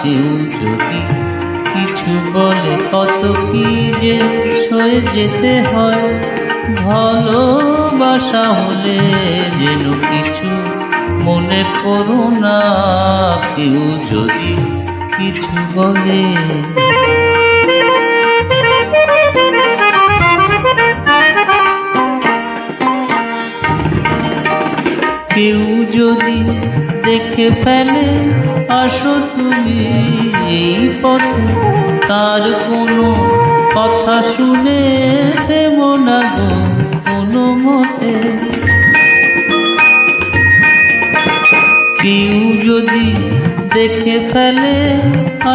কেউ যদি কিছু বলে কত কি যে সয়ে যেতে হয়। ভালোবাসা হলে যেন কিছু মনে করো না, কেউ যদি কিছু বলে। কেউ যদি দেখে ফেলে আসো তুমি এই পথে, তার কোনো কথা শুনে দেবো না গো কোনো মতে। কেউ যদি দেখে ফেলে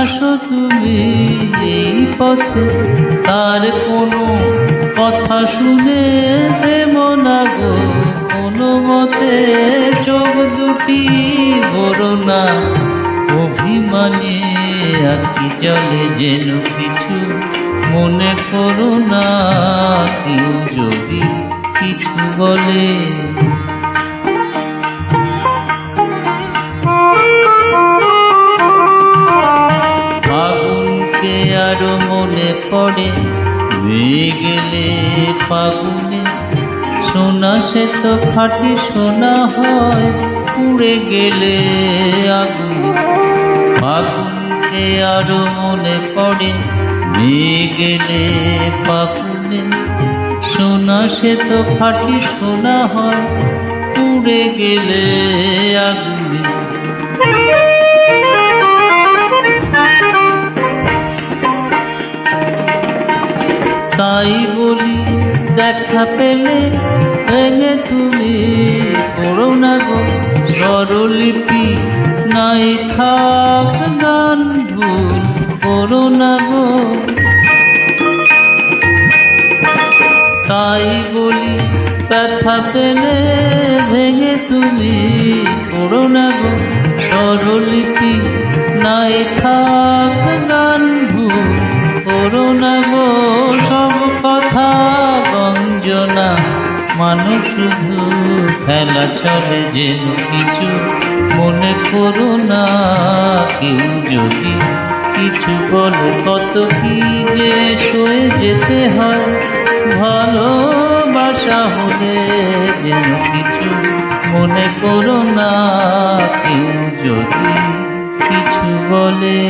আসো তুমি এই পথে, তার কোনো কথা শুনে দেবো না গো কোনো মতে। চোখ দুটি ভরো না অভিমানে, আঁখি জলে যেন কিছু মনে করো না, কেউ যদি কিছু বলে। ফাগুনকে আরো মনে পড়ে, হয়ে গেলে ফাগুনে সোনা সে তো খাঁটি সোনা হয়, পুড়ে গেলে আগুনে। ফাগুনকে আরো মনে পড়ে, হয়ে গেলে ফাগুনে সোনা সে তো খাঁটি সোনা হয়, পুড়ে গেলে আগুনে। তাই বলি দেখা পেলে ভেঙে তুমি করো না গো স্বরলিপি, নাই থাক গান ভুল করো না গো। তাই বলি ব্যথা পেলে ভেঙে তুমি করো না গো স্বরলিপি, নাই থাক গান ভুল করো না গো। সব কথা গঞ্জনা মানুষ শুধু খেলা চলে যেন কিছু মনে করো না, কেউ যদি কিছু বলে কত কি যে সয়ে যেতে হয়। ভালোবাসা হলে যেন কিছু মনে করো না, কেউ যদি কিছু বলে।